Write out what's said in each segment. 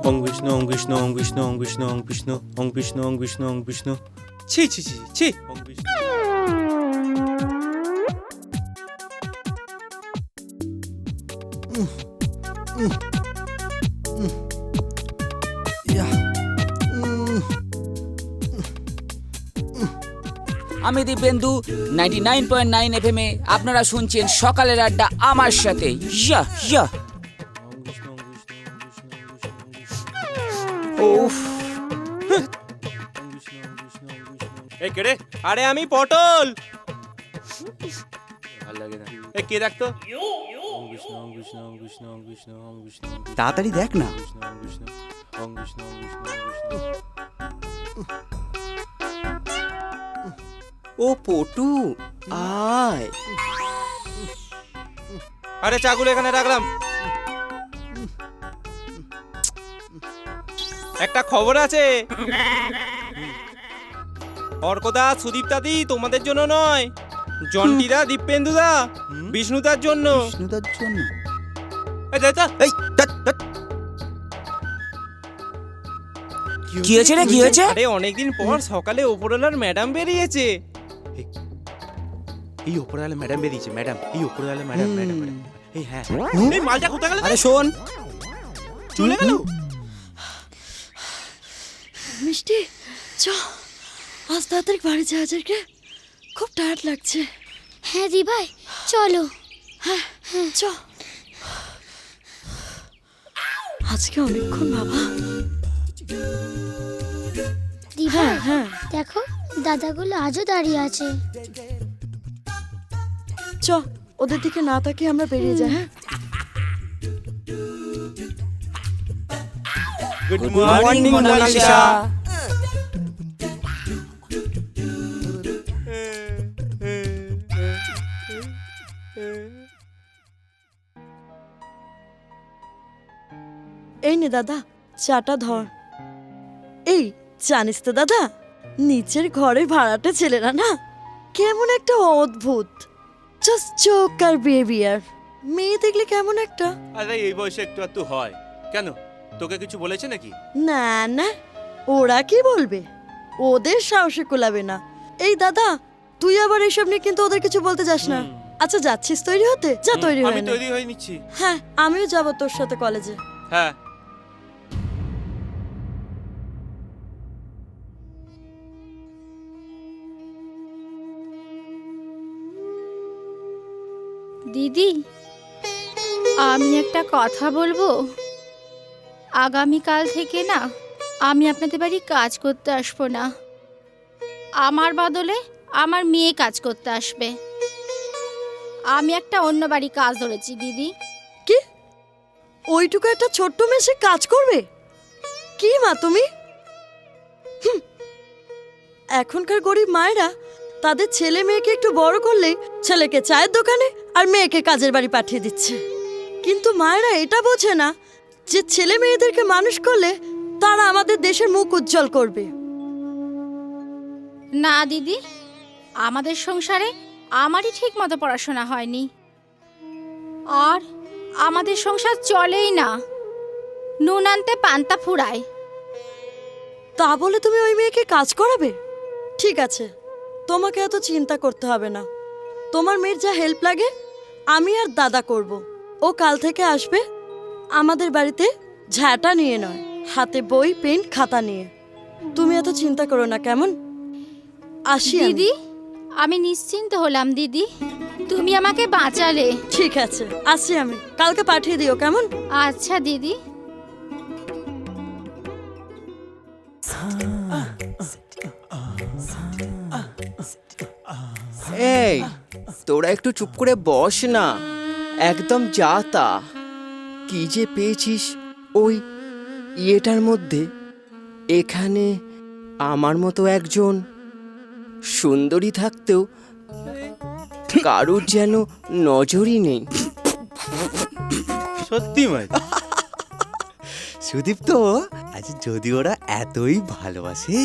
ওং বিষ্ণু ওং বিষ্ণু ওং বিষ্ণু ওং বিষ্ণু ওং বিষ্ণু ওং বিষ্ণু ওং বিষ্ণু ওং বিষ্ণু। ছি ছি ছি ছি। ওং বিষ্ণু। আমি দীপেন্দু 99.9 FM এ আপনারা শুনছেন সকালের আড্ডা আমার সাথে। ইয়া ইয়া। ওফ। এই কে রে? আরে আমি পটল। ভালো লাগে না। এই কে দেখতো? ওং বিষ্ণু ওং বিষ্ণু ওং বিষ্ণু ওং বিষ্ণু ওং বিষ্ণু। তাড়াতাড়ি দেখ না। ওং বিষ্ণু ওং বিষ্ণু ওং বিষ্ণু ওং বিষ্ণু। ও পটু আয়। আরে চাগুলো এখানে রাখলাম। একটা খবর আছে। অর্কদা, সুদীপ্তাদি তোমাদের জন্য নয়, জন্টিদা, দীপেন্দুদা, বিষ্ণুদার জন্য। বিষ্ণুদার জন্য? এই দেখ তো। এই ধ্যাৎ, ধ্যাৎ। কি হয়েছে রে, কি হয়েছে? আরে অনেকদিন পর সকালে ওপরওয়ালার ম্যাডাম বেরিয়েছে। এই ওপরওয়ালা ম্যাডাম বেরিয়েছে, ম্যাডাম। এই ওপরওয়ালা ম্যাডাম ম্যাডাম। এই হ্যাঁ। এই মালটা কোথায় গেল? আরে শোন, চলে গেল। মিষ্টি চ, আজ তাড়াতাড়ি বাড়ি যাওয়া যায় রে, খুব টায়ার্ড লাগছে। হ্যাঁ দি ভাই চলো। হ্যাঁ চ। আজকে অনেকক্ষণ বাবা। দি ভাই হ্যাঁ দেখো দাদাগুলো আজও দাঁড়িয়ে আছে। চ, ওদের দিকে না তাকিয়ে আমরা বেরিয়ে যাই। হ্যাঁ গুড গুড মর্নিং মোনালিসা। এই নে দাদা, চাটা ধর। এই জানিস তো দাদা, নিচের ঘরে ভাড়াটে ছেলেরা না কেমন একটা অদ্ভুত, জাস্ট চোখ আর বিহেভিয়ার। মেয়ে দেখলে কেমন একটা। আরে এই বয়সে একটু একটু হয় কেন? তোকে কিছু বলেছে নাকি? না না, ওরা কি বলবে, ওদের সাহসে কুলাবে না। এই দাদা, তুই আবার এইসব নিয়ে কিন্তু ওদের কিছু বলতে যাস না। আচ্ছা যাচ্ছিস তৈরি হতে? যা তৈরি আমি হয়ে নে। তৈরি হয়ে নিচ্ছি। হ্যাঁ আমিও যাবো তোর সাথে কলেজে। হ্যাঁ। দিদি, আমি একটা কথা বলবো। আগামীকাল থেকে না আমি আপনাদের বাড়ি কাজ করতে আসবো না। আমার বদলে আমার মেয়ে কাজ করতে আসবে। আমি একটা অন্য বাড়ি কাজ ধরেছি দিদি। কি? ওইটুকু একটা ছোট্ট মেয়ে কাজ করবে? কি মা তুমি? হুম। এখনকার গরিব মায়েরা তাদের ছেলে মেয়েকে একটু বড় করলেই ছেলেকে চায়ের দোকানে আর মেয়েকে কাজের বাড়ি পাঠিয়ে দিচ্ছে। কিন্তু মায়েরা এটা বোঝে না যে ছেলে মেয়েদেরকে মানুষ করলে তারা আমাদের দেশের মুখ উজ্জ্বল করবে। না দিদি, আমাদের সংসারে আমারই ঠিক মতো পড়াশোনা হয়নি, আর আমাদের সংসার চলেই না। নুন আনতে পান্তা ফুরায়। তা বলে তুমি ওই মেয়েকে কাজ করাবে? ঠিক আছে, তোমাকে এত চিন্তা করতে হবে না। তোমার মেয়ের যা হেল্প লাগে আমি আর দাদা করব। ও কাল থেকে আসবে আমাদের বাড়িতে, ঝাঁটা নিয়ে নয়, হাতে বই পেন খাতা নিয়ে। তুমি এত চিন্তা করো না, কেমন? আসি আমি। দিদি, আমি নিশ্চিন্ত হলাম দিদি, তুমি আমাকে বাঁচালে। ঠিক আছে, আসি আমি, কালকে পাঠিয়ে দিও, কেমন? আচ্ছা দিদি। এই তোরা একটু চুপ করে বস না, একদম যা তা। কি যে পেয়েছিস ওই ইয়েটার মধ্যে? এখানে আমার মতো একজন সুন্দরী থাকতেও কারুর যেন নজরই নেই। সত্যি মাই। সুদীপ্ত, আচ্ছা যদি ওরা এতই ভালোবাসে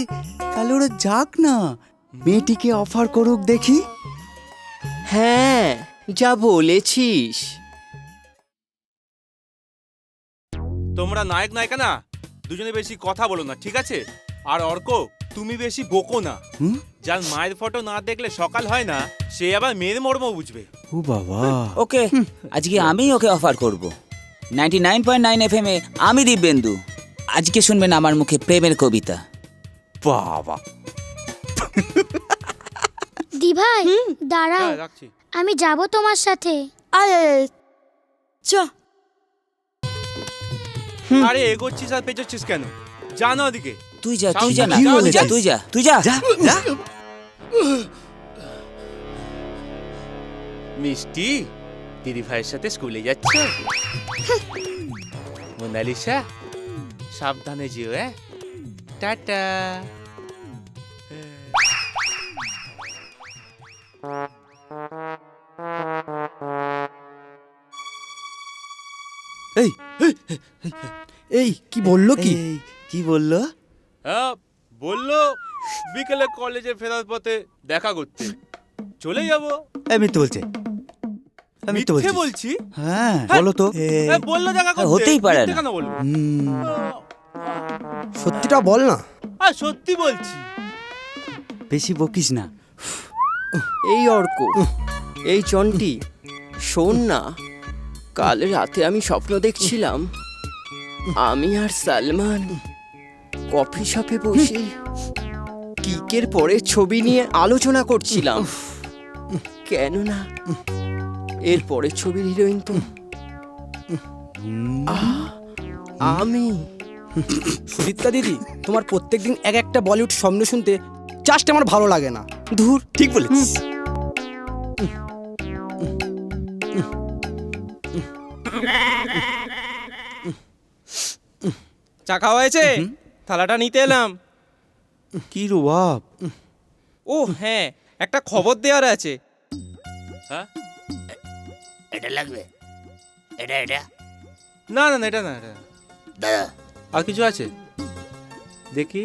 তাহলে ওরা যাক না, মেয়েটিকে অফার করুক দেখি। হ্যাঁ, যা বলেছিস। তোমরা নায়ক নায়িকা না, দুজনে বেশি কথা বলো না, ঠিক আছে? আর অর্ক, তুমি বেশি বকো না। হুম? যার মায়ের ফটো না দেখলে সকাল হয় না, সে আবার মেয়ের মর্ম বুঝবে। ও বাবা, ওকে, আজকে আমি ওকে অফার করব 99.9 FM এ আমি দিব্যেন্দু। আজকে শুনবেন আমার মুখে প্রেমের কবিতা। বাবা। দি ভাই দাঁড়াও, হ্যাঁ, রাখছি। আমি যাব তোমার সাথে। আয় আয়, আয়। চ আরে এগোচ্ছিস আর পেঁচোচ্ছিস কেন? জানো ওদিকে। তুই যা, তুই যা না, কি তুই বলেছিস? যা, তুই যা, তুই যা। যা যা। মিষ্টি, দিদি ভাইয়ের সাথে স্কুলে যাচ্ছ? মোনালিসা, সাবধানে যেও। টাটা। এই এই কি বললো কি? এই, কি বললো? হ্যাঁ, বললো বিকেলে কলেজে ফেরার পথে দেখা করতে। চলে যাবো। আমি তো বলছি, আমি তো মিথ্যে বলছি। বলছি? হ্যাঁ বলো তো। বললো দেখা করতে। হতেই পারে মিথ্যে না। কেন বলবো? সত্যিটা বল না। সত্যি বলছি। বেশি বকিস না। এই অর্ক, এই চন্টি, শোন না, কাল রাতে আমি স্বপ্ন দেখছিলাম আমি আর সালমান কফি শপে বসে কিকের পরে ছবি নিয়ে আলোচনা করছিলাম। কেননা এর পরের ছবির হিরোইন তো আমি। সুদীপ্তা দিদি, তোমার প্রত্যেকদিন এক একটা বলিউড স্বপ্ন শুনতে জাস্ট আমার ভালো লাগে না। ধুর, ঠিক বলেছিস। চা খাওয়া হয়েছে? থালাটা নিতে এলাম। কি রুবাব। ও হ্যাঁ, একটা খবর দেওয়ার আছে। হ্যাঁ? এটা লাগবে, এটা এটা না না না, এটা না, এটা না। দাদা, আর কিছু আছে দেখি।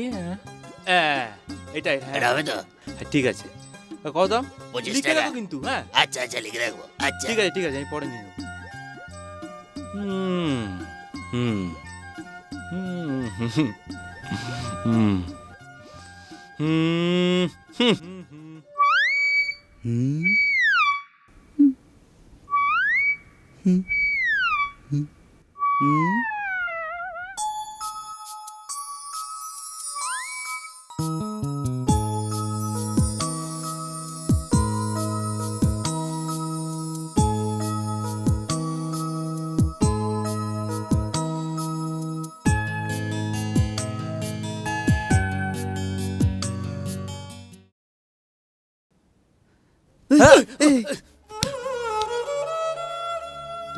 এটাই। এটা হবে তো? হ্যাঁ, ঠিক আছে। কত দাম? 25 লিখে টাকা। রাখো কিন্তু। হ্যাঁ, আচ্ছা আচ্ছা, লিখে রাখবো। আচ্ছা, ঠিক আছে, ঠিক আছে, আমি পরে নিয়ে নেবো। হুম হুম হুম হুম হুম হুম হুম হুম। হুম।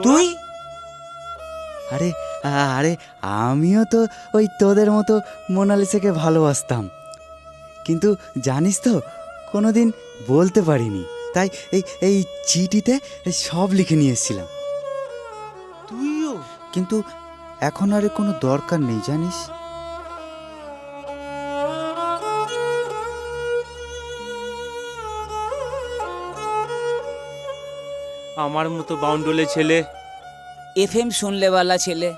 তুই? আরে আরে, আমিও তো ওই তোদের মতো মোনালিসাকে ভালোবাসতাম, কিন্তু জানিস তো কোনোদিন বলতে পারিনি। তাই এই এই চিঠিতে সব লিখে নিয়ে এসেছিলাম। তুইও? কিন্তু এখন আর এর কোনো দরকার নেই, জানিস। আমার মতো বাউন্ডলে ছেলে। FM শুনলেওয়ালা ছেলে।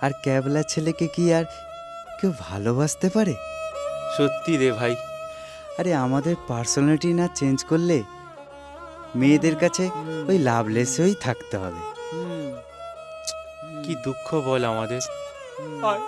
আর ক্যাবলা ছেলেকে কি আর কেউ ভালোবাসতে পারে? সত্যি রে ভাই। আরে আমাদের পার্সোনালিটি না চেঞ্জ করলে মেয়েদের কাছে ওই লাভলেস হয়েই থাকতে হবে। কি দুঃখ বল আমাদের। আয়